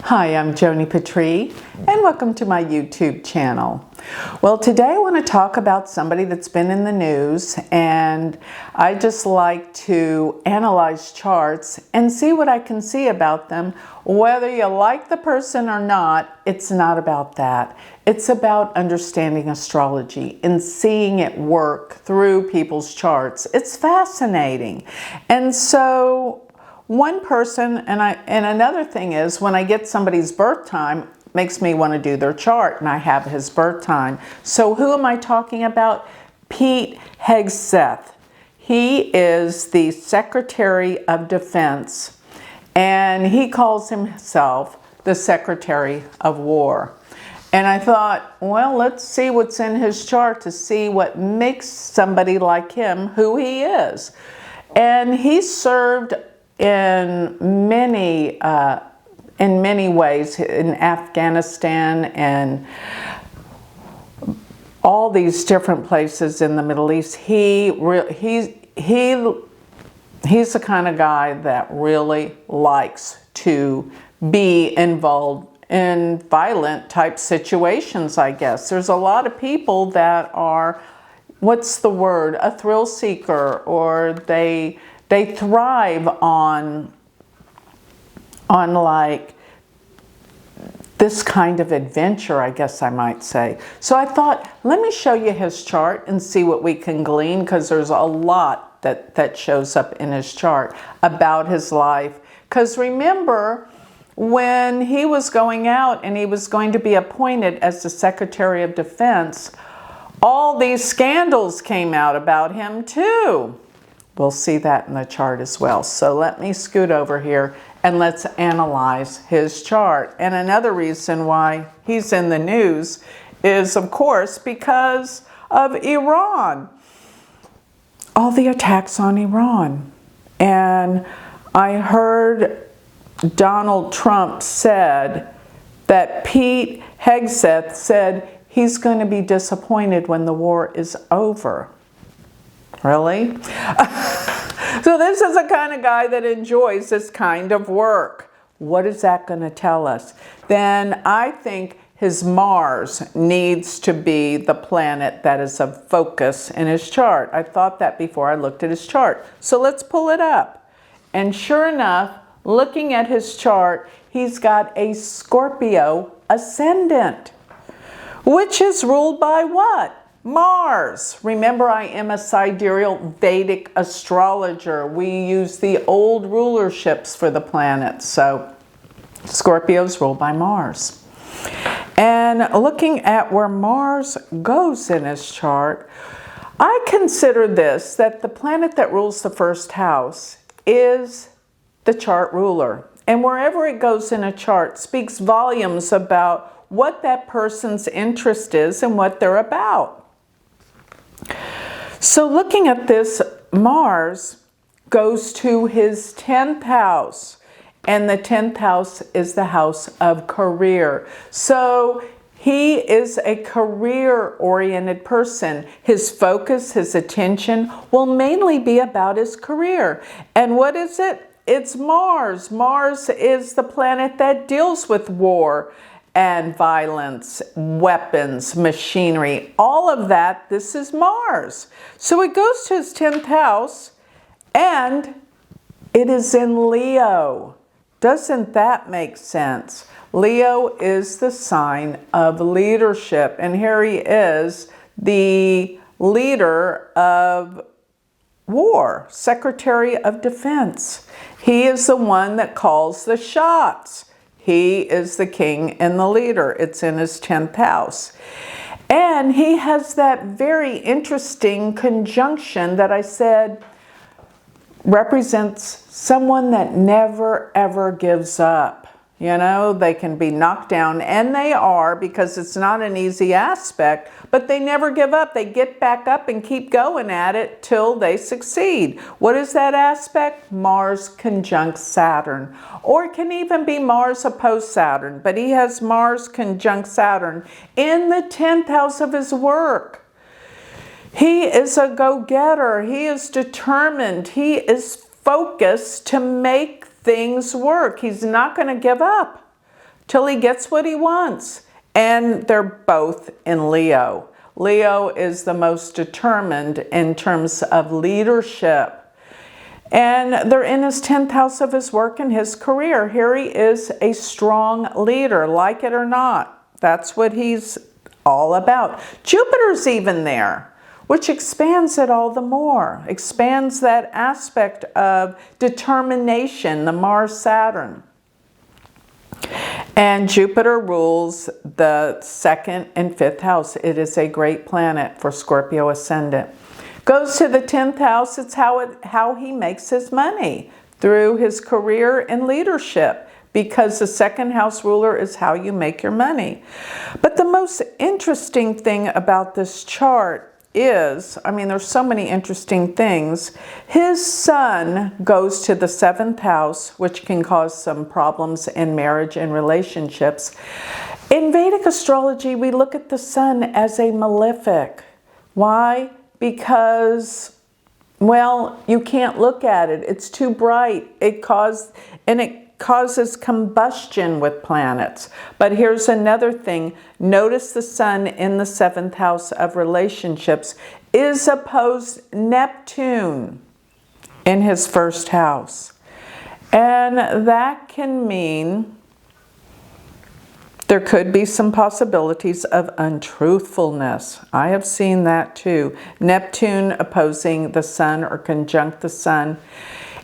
Hi, I'm Joni Patry, and welcome to my YouTube channel. Well, today I want to talk about somebody that's been in the news, and I just like to analyze charts and see what I can see about them. Whether you like the person or not, it's not about that. It's about understanding astrology and seeing it work through people's charts. It's fascinating. And so one person, and another thing is when I get somebody's birth time, makes me want to do their chart, and I have his birth time. So who am I talking about? Pete Hegseth. He is the Secretary of Defense, and he calls himself the Secretary of War. And I thought, well, let's see what's in his chart to see what makes somebody like him who he is. And he served in many ways in Afghanistan and all these different places in the Middle East. He's the kind of guy that really likes to be involved in violent type situations, I guess. There's a lot of people that are, what's the word, a thrill seeker, or they thrive on like this kind of adventure, I guess I might say. So I thought, let me show you his chart and see what we can glean, because there's a lot that shows up in his chart about his life. Because remember, when he was going out and he was going to be appointed as the Secretary of Defense, all these scandals came out about him too. We'll see that in the chart as well. So let me scoot over here and let's analyze his chart. And another reason why he's in the news is, of course, because of Iran. All the attacks on Iran. And I heard Donald Trump said that Pete Hegseth said he's going to be disappointed when the war is over. Really? So this is the kind of guy that enjoys this kind of work. What is that going to tell us? Then I think his Mars needs to be the planet that is of focus in his chart. I thought that before I looked at his chart. So let's pull it up. And sure enough, looking at his chart, he's got a Scorpio ascendant, which is ruled by what? Mars. Remember, I am a sidereal Vedic astrologer. We use the old rulerships for the planets. So Scorpio's ruled by Mars. And looking at where Mars goes in his chart, I consider this, that the planet that rules the first house is the chart ruler. And wherever it goes in a chart speaks volumes about what that person's interest is and what they're about. So looking at this, Mars goes to his 10th house, and the 10th house is the house of career. So he is a career-oriented person. His focus, his attention will mainly be about his career. And what is it? It's Mars. Mars is the planet that deals with war and violence, weapons, machinery, all of that. This is Mars. So it goes to his 10th house, and it is in Leo. Doesn't that make sense? Leo is the sign of leadership, and here he is, the leader of war, Secretary of Defense. He is the one that calls the shots. He is the king and the leader. It's in his 10th house. And he has that very interesting conjunction that I said represents someone that never, ever gives up. You know, they can be knocked down, and they are, because it's not an easy aspect, but they never give up. They get back up and keep going at it till they succeed. What is that aspect? Mars conjunct Saturn. Or it can even be Mars opposed Saturn, but he has Mars conjunct Saturn in the 10th house of his work. He is a go-getter. He is determined. He is focused to make things work. He's not going to give up. till he gets what he wants. And they're both in Leo. Leo is the most determined in terms of leadership. And they're in his 10th house of his work and his career. Here he is, a strong leader, like it or not. That's what he's all about. Jupiter's even there, which expands it all the more. Expands that aspect of determination, the Mars-Saturn. And Jupiter rules the 2nd and 5th house. It is a great planet for Scorpio ascendant. Goes to the 10th house. It's how he makes his money, through his career and leadership, because the 2nd house ruler is how you make your money. But the most interesting thing about this chart is, I mean, there's so many interesting things. His sun goes to the 7th house, which can cause some problems in marriage and relationships. In Vedic astrology, we look at the sun as a malefic. Why? Because, well, you can't look at it. It's too bright. It causes combustion with planets. But here's another thing. Notice the sun in the 7th house of relationships is opposed Neptune in his 1st house. And that can mean there could be some possibilities of untruthfulness. I have seen that too. Neptune opposing the sun or conjunct the sun.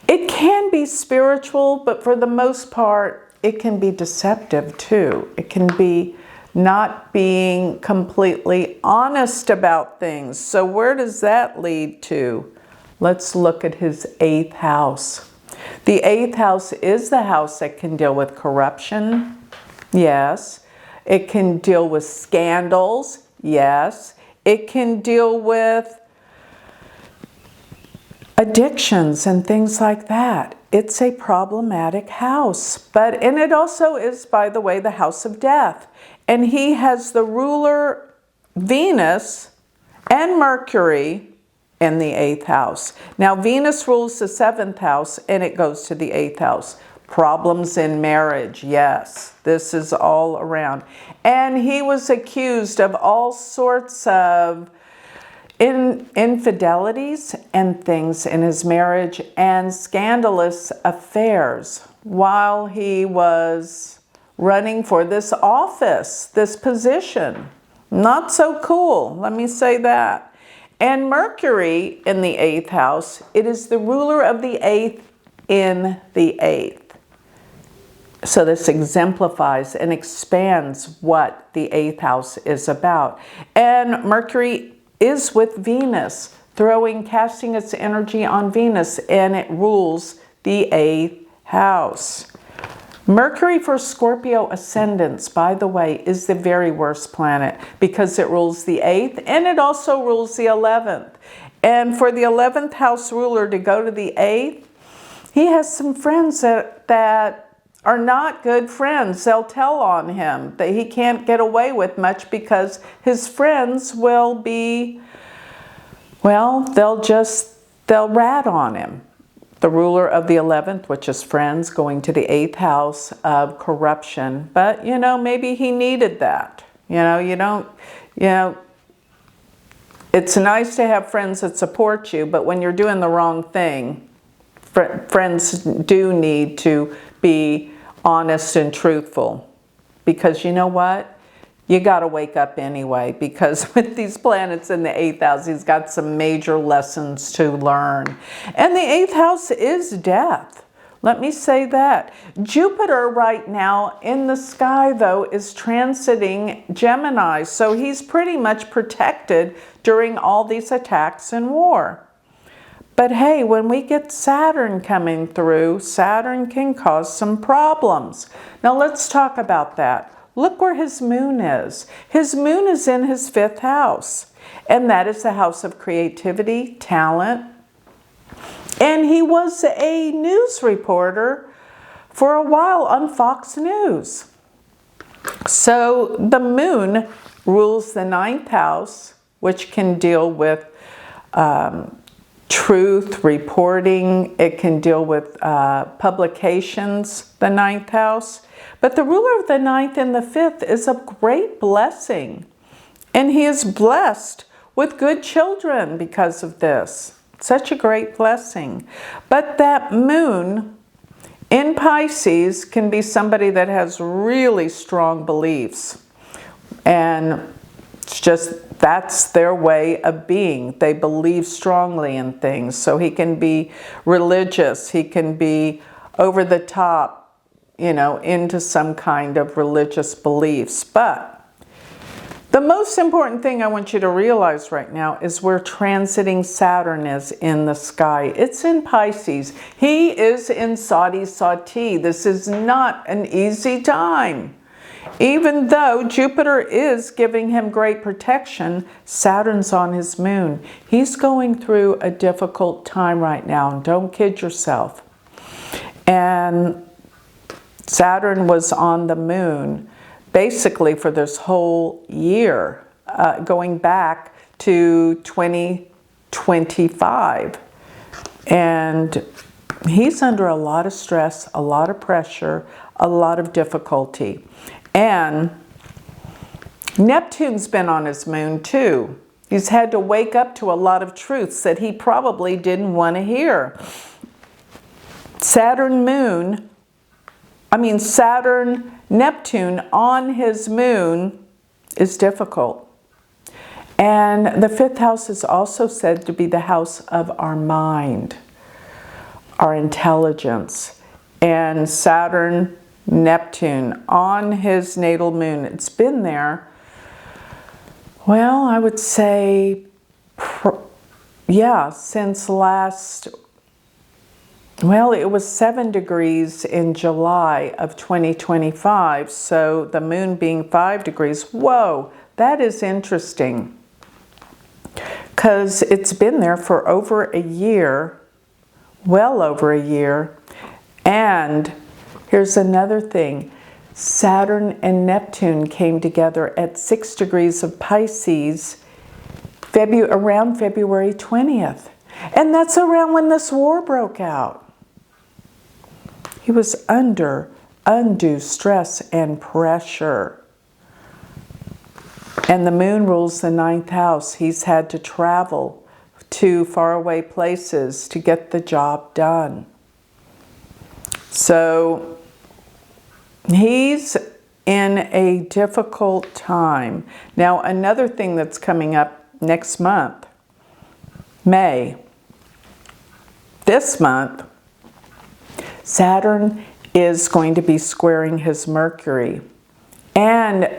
It can be spiritual, but for the most part, it can be deceptive too. It can be not being completely honest about things. So where does that lead to? Let's look at his 8th house. The 8th house is the house that can deal with corruption. Yes. It can deal with scandals. Yes. It can deal with addictions and things like that. It's a problematic house. And it also is, by the way, the house of death. And he has the ruler Venus and Mercury in the 8th house. Now, Venus rules the 7th house and it goes to the 8th house. Problems in marriage, yes, this is all around. And he was accused of all sorts of infidelities and things in his marriage and scandalous affairs while he was running for this office, this position. Not so cool, let me say that. And Mercury in the 8th house, it is the ruler of the 8th in the 8th. So this exemplifies and expands what the 8th house is about. And Mercury is with Venus, casting its energy on Venus, and it rules the 8th house. Mercury for Scorpio ascendants, by the way, is the very worst planet because it rules the 8th and it also rules the 11th. And for the 11th house ruler to go to the 8th, he has some friends that are not good friends. They'll tell on him that he can't get away with much because his friends will be, well, they'll rat on him. The ruler of the 11th, which is friends, going to the 8th house of corruption. But, you know, maybe he needed that. It's nice to have friends that support you, but when you're doing the wrong thing, friends do need to be honest and truthful, because you know what? You got to wake up anyway, because with these planets in the 8th house, he's got some major lessons to learn. And the 8th house is death. Let me say that. Jupiter right now in the sky, though, is transiting Gemini, so he's pretty much protected during all these attacks and war. But hey, when we get Saturn coming through, Saturn can cause some problems. Now let's talk about that. Look where his moon is. His moon is in his 5th house, and that is the house of creativity, talent. And he was a news reporter for a while on Fox News. So the moon rules the 9th house, which can deal with truth, reporting. It can deal with publications, the 9th house. But the ruler of the 9th and the 5th is a great blessing. And he is blessed with good children because of this. Such a great blessing. But that moon in Pisces can be somebody that has really strong beliefs. And it's just, that's their way of being. They believe strongly in things. So he can be religious. He can be over the top, you know, into some kind of religious beliefs. But the most important thing I want you to realize right now is where transiting Saturn is in the sky. It's in Pisces. He is in Sadi Sati. This is not an easy time. Even though Jupiter is giving him great protection, Saturn's on his moon. He's going through a difficult time right now. Don't kid yourself. And Saturn was on the moon basically for this whole year, going back to 2025. And he's under a lot of stress, a lot of pressure, a lot of difficulty. And Neptune's been on his moon too. He's had to wake up to a lot of truths that he probably didn't want to hear. Saturn, Neptune on his moon is difficult. And the 5th house is also said to be the house of our mind, our intelligence. And Saturn, Neptune on his natal moon, it's been there, well, I would say, since last, well, it was 7 degrees in July of 2025, so the moon being 5 degrees. Whoa, that is interesting, because it's been there for over a year, well over a year. And here's another thing. Saturn and Neptune came together at 6 degrees of Pisces around February 20th. And that's around when this war broke out. He was under undue stress and pressure. And the moon rules the 9th house. He's had to travel to faraway places to get the job done. So he's in a difficult time. Now, another thing that's coming up next month, May, this month, Saturn is going to be squaring his Mercury. And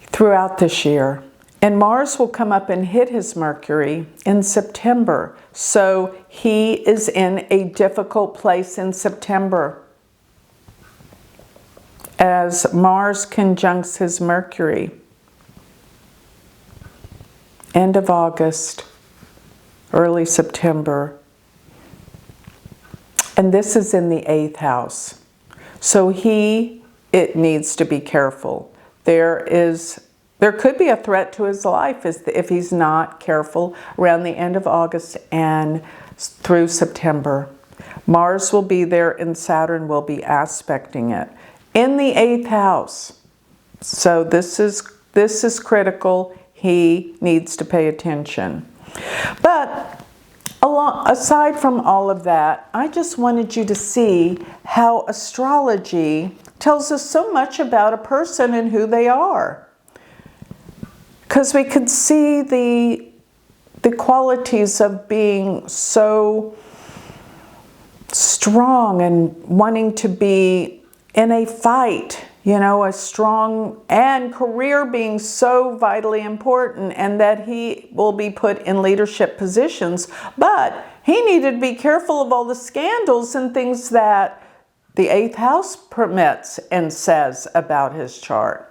throughout this year. And Mars will come up and hit his Mercury in September. So he is in a difficult place in September as Mars conjuncts his Mercury. End of August, early September. And this is in the 8th house. So it needs to be careful. There could be a threat to his life if he's not careful around the end of August and through September. Mars will be there and Saturn will be aspecting it in the 8th house. So this is critical. He needs to pay attention. But aside from all of that, I just wanted you to see how astrology tells us so much about a person and who they are. Because we could see the qualities of being so strong and wanting to be in a fight, a strong, and career being so vitally important, and that he will be put in leadership positions. But he needed to be careful of all the scandals and things that the 8th house permits and says about his chart.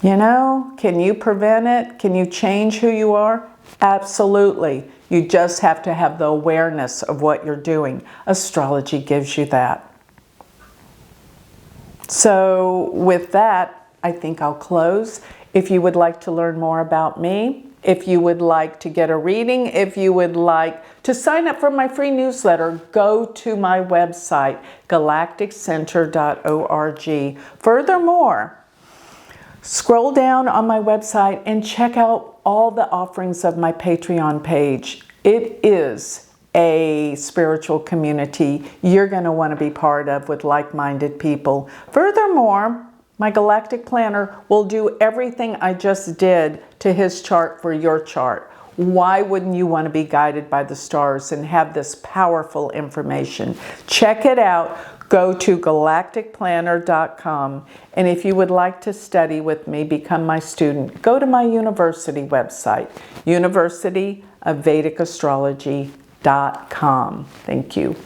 Can you prevent it? Can you change who you are? Absolutely. You just have to have the awareness of what you're doing. Astrology gives you that. So with that, I think I'll close. If you would like to learn more about me, If you would like to get a reading, if you would like to sign up for my free newsletter, go to my website, galacticcenter.org. Furthermore, scroll down on my website and check out all the offerings of my Patreon page. It is a spiritual community you're going to want to be part of with like-minded people. Furthermore, my galactic planner will do everything I just did to his chart for your chart. Why wouldn't you want to be guided by the stars and have this powerful information? Check it out. Go to galacticplanner.com. And if you would like to study with me, become my student, go to my university website, University of Vedic Astrology.com. Thank you.